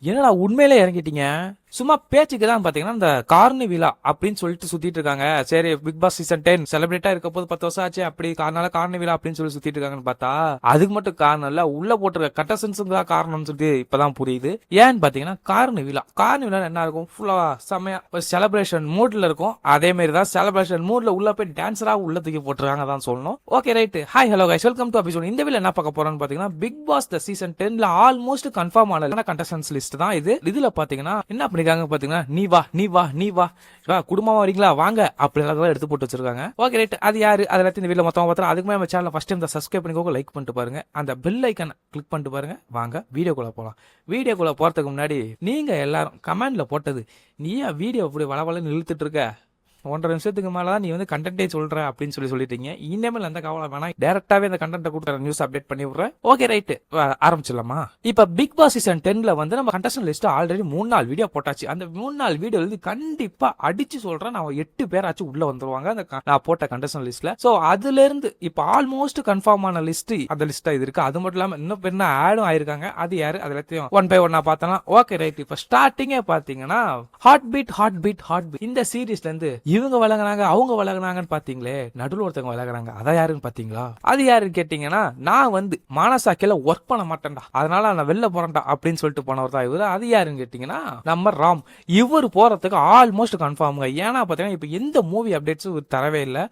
என்னடா உண்மையிலே இறங்கிட்டீங்க? சும்மா பேச்சுக்கு தான் பாத்தீங்கன்னா இந்த கார்னிவிலா அப்படின்னு சொல்லிட்டு சுத்திட்டு இருக்காங்க. சரி பிக் பாஸ் சீசன் 10 செலிபிரேட்டா இருக்க போது 10 வருஷம் ஆச்சு அப்படி அதனால கார்னிவிலா அப்படின்னு சொல்லி சுத்திட்டு இருக்காங்கன்னு பார்த்தா அதுக்கு மட்டும் காரணம் இல்ல, உள்ள போட்டிருக்க கட்டசன்ஸுக்கு தான் காரணம்னு சொல்லிட்டு இப்பதான் புரியுது. ஏன்னு பாத்தீங்கன்னா கார்னிவிலா என்ன இருக்கும், ஃபுல்லா செம்மையா ஒரு செலிப்ரேஷன் மூட்ல இருக்கும். அதே மாதிரி தான் செலிப்ரேஷன் மூட்ல உள்ள போய் டான்ஸரா உள்ள தூக்கி போட்டுருக்காங்க தான் சொல்லணும். Okay right, hi hello guys, welcome to episode. இந்த வீடியோல என்ன பார்க்க போறோம்னு பாத்தீங்கன்னா பிக் பாஸ் த சீசன் 10ல ஆல்மோஸ்ட் கன்ஃபார்ம் ஆன கண்டஸ்டன்ஸ் லிஸ்ட் தான் இது. இதுல பாத்தீங்கன்னா என்ன பண்ணிருக்காங்க பாத்தீங்கன்னா, நீ வா குடும்பமா வரீங்களா வாங்க அப்படி எல்லாம் எடுத்து போட்டு வச்சிருக்காங்க. ஓகே ரைட், அது யாரு அதை இந்த வீடியோ மொத்தமா பார்த்தா அதுக்கு மேல நம்ம சேனல் ஃபர்ஸ்ட் டைம் சப்ஸ்கிரைப் பண்ணிக்கோங்க, லைக் பண்ணிட்டு பாருங்க, அந்த பெல் ஐக்கன் கிளிக் பண்ணிட்டு பாருங்க. வாங்க வீடியோக்குள்ள போலாம். வீடியோக்குள்ள போறதுக்கு முன்னாடி நீங்க எல்லாரும் கமெண்ட்ல போட்டது, நீ வீடியோ இப்படி வளவலன்னு இழுத்துட்டு இருக்க, 1.5 நிமிஷத்துக்கு மேலதான் நீ வந்து கண்டென்ட்டே சொல்ற அப்படின்னு சொல்லிட்டீங்க. இனிமேல் அந்த கவலை வேணாம், டைரக்டாவே அந்த கண்டென்ட் கொடுக்குற நியூஸ் அப்டேட் பண்ணி விடுறேன். ஓகே ரைட், ஆரம்பிச்சிடலாமா? இப்ப பிக் பாஸ் சீசன் 10ல வந்து நம்ம கண்டஸ்டன்ட் லிஸ்ட் ஆல்ரெடி 3-4 வீடியோ போட்டாச்சு. அந்த 3-4 வீடியோ வந்து கண்டிப்பா அடிச்சு சொல்றேன், நான் 8 பேராச்சும் உள்ள வந்துருவாங்க அந்த நான் போட்ட கண்டஸ்டன்ட் லிஸ்ட்ல. சோ அதுல இருந்து இப்ப ஆல்மோஸ்ட் கன்ஃபார்ம் ஆன லிஸ்ட் அந்த லிஸ்டா இது இருக்கு. அது மட்டும் இல்லாம இன்னும் பெரிய ஆடும் ஆயிருக்காங்க. அது யாரு அது எல்லாத்தையும் ஒன் பை ஒன்னா பார்த்தலாம். ஓகே ரைட், இப்ப ஸ்டார்டிங்கே பாத்தீங்கன்னா ஹார்ட் பீட் இந்த சீரீஸ்ல இருந்து இவங்க விலகுனாங்க அவங்க விலகுனாங்கன்னு பாத்தீங்களே, நடுவில் ஒருத்தவங்க விலகுறாங்க. அதான் யாருன்னு பாத்தீங்களா? அது யாருன்னு கேட்டீங்கன்னா, நான் வந்து மானசாக்கில ஒர்க் பண்ண மாட்டேன்டா, அதனால நான் வெளில போறேன்டா அப்படின்னு சொல்லிட்டு போனவர் தான் இவரு. அது யாருன்னு கேட்டீங்கன்னா நம்ம ராம். இவர் போறதுக்கு ஆல்மோஸ்ட் கன்ஃபார்முங்க. ஏன்னா பாத்தீங்கன்னா இப்ப எந்த மூவி அப்டேட்ஸும் தரவே இல்லை.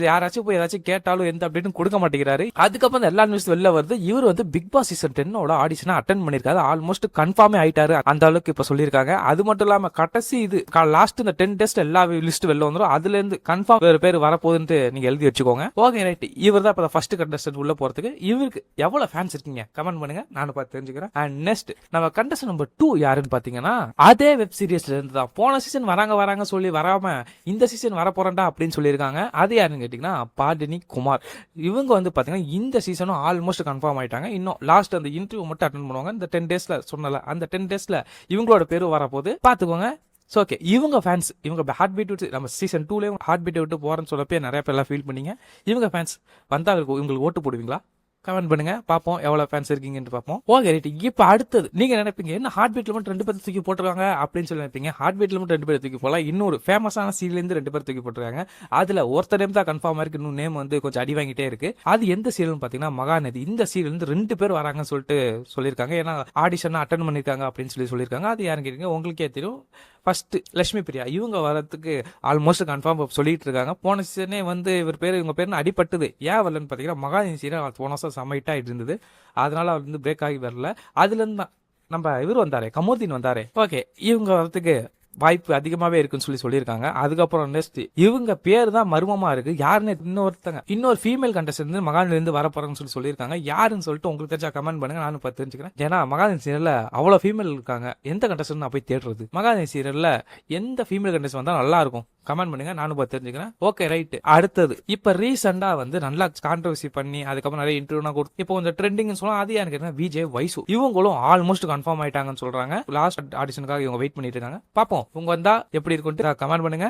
யாராச்சும் போய் ஏதாச்சும் கேட்டாலும் எந்த அப்டேட்டும் கொடுக்க மாட்டேங்கிறாரு. அதுக்கப்புறம் எல்லா நியூஸ் வெளில வருது, இவர் வந்து பிக் பாஸ் சீசன் 10 ஆடிஷனா அட்டன் பண்ணிருக்காரு. ஆல்மோஸ்ட் கன்ஃபார்மே ஆயிட்டாரு அந்த அளவுக்கு இப்ப சொல்லியிருக்காங்க. அது மட்டும் இல்லாம கடைசி இது லாஸ்ட் இந்த 10 டெஸ்ட் எல்லா லிஸ்ட் வெளில வந்துடும். அதுல இருந்து கன்ஃபார்ம் வேற பேர் வரப்போகுதுன்னு நீங்க எழுதி வச்சுக்கோங்க. ஓகே ரைட், இவர் தான் இப்ப ஃபர்ஸ்ட் கண்டஸ்டன்ட் உள்ள போறதுக்கு. இவருக்கு எவ்வளவு ஃபேன்ஸ் இருக்கீங்க கமெண்ட் பண்ணுங்க, நானும் பார்த்து தெரிஞ்சுக்கிறேன். அண்ட் நெக்ஸ்ட் நம்ம கண்டஸ்டன்ட் நம்பர் 2 யாருன்னு பாத்தீங்கன்னா, அதே வெப் சீரிஸ்ல இருந்து தான் போன சீசன் வராங்க சொல்லி வராம இந்த சீசன் வர போறேன்டா அப்படின்னு சொல்லியிருக்காங்க. அது யாருன்னு கேட்டீங்கன்னா பாடினி குமார். இவங்க வந்து பாத்தீங்கன்னா இந்த சீசனும் ஆல்மோஸ்ட் கன்ஃபார்ம் ஆயிட்டாங்க. இன்னும் லாஸ்ட் அந்த இன்டர்வியூ மட்டும் அட்டன் பண்ணுவாங்க. இந்த 10 டேஸ்ல சொன்னல, அந்த 10 டேஸ்ல இவங்களோட பேரு வரப்போகுது, பாத்துக்கோங்க. ஓகே, இவங்க ஃபேன்ஸ், இவங்க ஹார்ட் பீட் விட்டு நம்ம சீசன் 2ல ஹார்ட் பீட் விட்டு போறேன்னு சொல்லப்பே நிறைய பேர் எல்லாம் ஃபீல் பண்ணீங்க. இவங்க ஃபேன்ஸ் வந்தா இவங்களுக்கு ஓட்டு போடுவீங்களா? கமெண்ட் பண்ணுங்க, பாப்போம் எவ்வளவு ஃபேன்ஸ் இருக்கீங்கன்னு பாப்போம். ஓகே ரைட், இப்ப அடுத்தது நீங்க நினைப்பீங்க என்ன ஹார்ட் பீட்ல மட்டும் 2 பேர் தூக்கி போட்டுருக்காங்க அப்படின்னு சொல்லி நினைப்பீங்க. ஹார்ட் பீட்ல மட்டும் 2 பேர் தூக்கி போடலாம். இன்னொரு ஃபேமஸான சீரியல் இருந்து 2 பேர் தூக்கி போட்டுருக்காங்க. அதுல ஒருத்தர் நேம் தான் கன்ஃபார்மா இருக்கு, இன்னும் நேம் வந்து கொஞ்சம் அடி வாங்கிட்டே இருக்கு. அது எந்த சீரியல்னு பாத்தீங்கன்னா மகாநதி. இந்த சீரியல் இருந்து 2 பேர் வராங்கன்னு சொல்லிட்டு சொல்லியிருக்காங்க. ஏன்னா ஆடிஷன் அட்டன் பண்ணிருக்காங்க அப்படின்னு சொல்லியிருக்காங்க. அது யாருன்னு கேட்டீங்க, உங்களுக்கே தெரியும். ஃபர்ஸ்ட் லட்சுமி பிரியா. இவங்க வரதுக்கு ஆல்மோஸ்ட் கன்ஃபார்ம் சொல்லிட்டு இருக்காங்க. போன சீசனே வந்து இவங்க பேர் அடிபட்டது. ஏன் வரலன்னு பாத்தீங்கன்னா மகாநதி சீரியல் போன வருஷம் செம்ம இருந்தது, அதனால அவர் வந்து பிரேக் ஆகி வரல. அதுல இருந்து தான் நம்ம இவர் வந்தாரே, கமோதீன் வந்தாரே. ஓகே, இவங்க வரதுக்கு வாய்ப்பு அதிகமாவே இருக்குன்னு சொல்லியிருக்காங்க. அதுக்கப்புறம் நெக்ஸ்ட் இவங்க பேர் தான் மர்மமா இருக்கு. யாருன்னு இன்னொரு ஃபீமேல் கண்டஸ்டன்ட் மகாநில இருந்து வரப்போறாங்கன்னு சொல்லியிருக்காங்க. யாருன்னு சொல்லிட்டு உங்களுக்கு தெரிஞ்சா கமெண்ட் பண்ணுங்க, நானும் பார்த்து தெரிஞ்சுக்கிறேன். ஏன்னா மகாநில சீரியல்ல அவ்வளவு ஃபீமேல் இருக்காங்க, எந்த கண்டஸ்டன்ட் நான் போய் தேடுறது? மகாநில சீரியல்ல எந்த ஃபீமேல் கண்டஸ்டன்ட் வந்தா நல்லா இருக்கும் கமெண்ட் பண்ணுங்க, நானும் பார்த்து தெரிஞ்சுக்கிறேன். ஓகே ரைட், அடுத்தது இப்ப ரீசெண்டா வந்து நல்லா கான்ட்ரவர்சி பண்ணி அதுக்கப்புறம் நிறைய இன்டர்வியூ கொடுத்து இப்போ கொஞ்சம் ட்ரெண்டிங் சொல்லலாம். அது எனக்கு விஜய் வைசு. இவங்களும் ஆல்மோஸ்ட் கன்ஃபார்ம் ஆயிட்டாங்கன்னு சொல்றாங்க. லாஸ்ட் ஆடிஷனுக்காக இவங்க வெயிட் பண்ணிட்டு இருக்காங்க. பாப்போம் உங்க வந்தா எப்படி இருக்கும் கமெண்ட் பண்ணுங்க.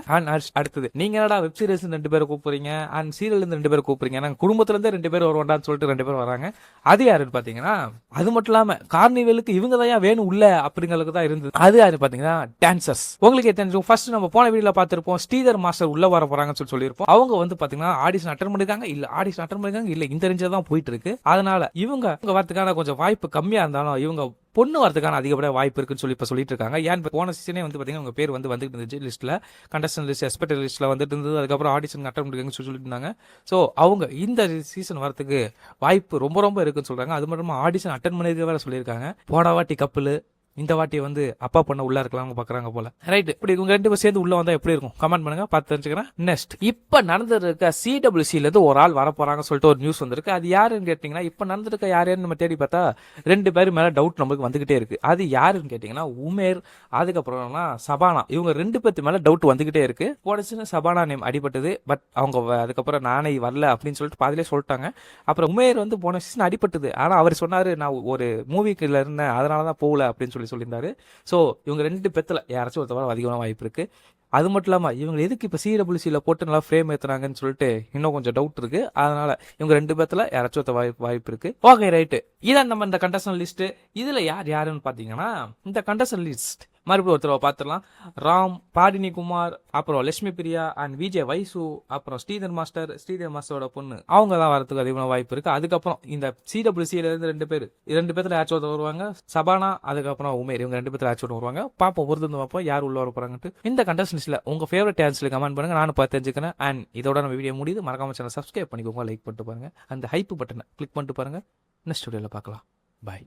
அடுத்தது நீங்க என்னடா வெப் சீரிஸ் 2 பேர் கூப்பிடுறீங்க அண்ட் சீரியல் 2 பேர் கூப்பிடுறீங்க, நாங்க குடும்பத்துல இருந்து 2 பேர் வருவாண்டான்னு சொல்லிட்டு 2 பேர் வராங்க. அது யாருன்னு பாத்தீங்கன்னா, அது மட்டும் இல்லாம கார்னிவலுக்கு இவங்க தான் வேணும் உள்ள அப்படிங்களுக்கு தான் இருந்தது. அது யாரு பாத்தீங்கன்னா டான்சர்ஸ். உங்களுக்கு தெரிஞ்சு ஃபர்ஸ்ட் நம்ம போன வீடியோல பார்த்திருப்போம், ஸ்ரீதர் மாஸ்டர் உள்ள வர போறாங்கன்னு சொல்லியிருப்போம். அவங்க வந்து பாத்தீங்கன்னா ஆடிஷன் அட்டன் பண்ணிருக்காங்க, இல்ல இந்த ரேஞ்சில தான் போயிட்டு இருக்கு. அதனால இவங்க வரதுக்கான கொஞ்சம் வாய்ப்பு கம்மியா இருந்தாலும் இவங்க பொண்ணு வரதுக்கான அதிகப்படிய வாய்ப்பு இருக்குன்னு சொல்லி இப்ப சொல்லிட்டு இருக்காங்க. ஏன் போன சீசனே வந்து பாத்தீங்கன்னா உங்க பேர் வந்து வந்துட்டு இருந்துச்சு லிஸ்ட்ல, கண்டஸ்டன்ட் லிஸ்ட் எக்ஸ்பெக்டட் லிஸ்ட்ல வந்துட்டு இருந்தது. அதுக்கப்புறம் ஆடிஷன் அட்டன் பண்ணிருக்காங்கன்னு சொல்லிட்டு இருந்தாங்க. சோ அவங்க இந்த சீசன் வரதுக்கு வாய்ப்பு ரொம்ப இருக்குன்னு சொல்றாங்க. அது மட்டும் ஆடிஷன் அட்டன் பண்ணிருக்க வேற சொல்லியிருக்காங்க. போன வாட்டி கப்பல், இந்த வாட்டி வந்து அப்பா பொண்ண உள்ள இருக்கலாம் பாக்குறாங்க போல. ரைட், இப்படி உங்க 2 பேர் சேர்ந்து உள்ள வந்தா எப்படி இருக்கும் கமெண்ட் பண்ணுங்க, பார்த்து தெரிஞ்சுக்கிறேன். நெக்ஸ்ட் இப்ப நடந்திருக்க CWCல இருந்து ஒரு ஆள் வர போறாங்க சொல்லிட்டு ஒரு நியூஸ் வந்திருக்கு. அது யாருன்னு கேட்டீங்கன்னா, இப்ப நடந்திருக்க யாருன்னு நம்ம தேடி பார்த்தா 2 பேர் மேல டவுட் நமக்கு வந்துகிட்டே இருக்கு. அது யாருன்னு கேட்டீங்கன்னா உமேர், அதுக்கப்புறம்னா சபானா. இவங்க 2 பேர்த்து மேல டவுட் வந்துகிட்டே இருக்கு. போனச்சுன்னு சபானா நேம் அடிபட்டது, பட் அவங்க அதுக்கப்புறம் நானே வரல அப்படின்னு சொல்லிட்டு பாதிலே சொல்லிட்டாங்க. அப்புறம் உமேர் வந்து போன சீசன் அடிபட்டது, ஆனா அவர் சொன்னாரு நான் ஒரு மூவிக்குள்ள இருந்தேன் அதனாலதான் போகல அப்படின்னு சொல்லியிருந்தாரு. ஸோ இவங்க 2 பேத்துல யாராச்சும் ஒருத்தவரை அதிகமான வாய்ப்பு இருக்கு. அது மட்டும் இல்லாமல் இவங்க எதுக்கு இப்போ சிடபிள்யூசியில் போட்டு நல்லா ஃப்ரேம் ஏற்றுறாங்கன்னு சொல்லிட்டு இன்னும் கொஞ்சம் டவுட் இருக்கு. அதனால இவங்க 2 பேத்துல யாராச்சும் ஒருத்த வாய்ப்பு இருக்கு. ஓகே ரைட்டு, இதான் நம்ம இந்த கண்டஸ்டன் லிஸ்ட். இதுல யாருன்னு பாத்தீங்கன்னா இந்த கண்டஸ்டன் லிஸ்ட் மறுபடியும் ஒருத்தர பார்த்துடலாம். ராம், பாடினி குமார், அப்புறம் லட்சுமி பிரியா அண்ட் விஜய் வைசு, அப்புறம் ஸ்ரீதர் மாஸ்டரோட பொண்ணு, அவங்க தான் வரதுக்கு அதிகமான வாய்ப்பு இருக்கு. அதுக்கப்புறம் இந்த சிடபிள்யூசியில இருந்து 2 பேர், 2 பேர்த்துல யாச்சும் ஒருத்தர் வருவாங்க. சபானா, அதுக்கப்புறம் உமேர், இவங்க 2 பேர்த்துல யாச்சும் வருவாங்க. பார்ப்போம், பொறுத்து பார்ப்போம் யார் உள்ள வர போறாங்கட்டு. இந்த கண்டஸ்டன்ஸ்ல உங்க ஃபேவரட் டான்ஸ்ல கமெண்ட் பண்ணுங்க, நானும் பார்த்து தெரிஞ்சுக்கிறேன். அண்ட் இதோட நம்ம வீடியோ முடியுது. மறக்காம சேனல் சப்ஸ்கிரைப் பண்ணிக்கோங்க, லைக் பண்ணிட்டு பாருங்க, அந்த ஹைப் பட்டனை கிளிக் பண்ணிட்டு பாருங்க. நெக்ஸ்ட் வீடியோல பார்க்கலாம். பாய்.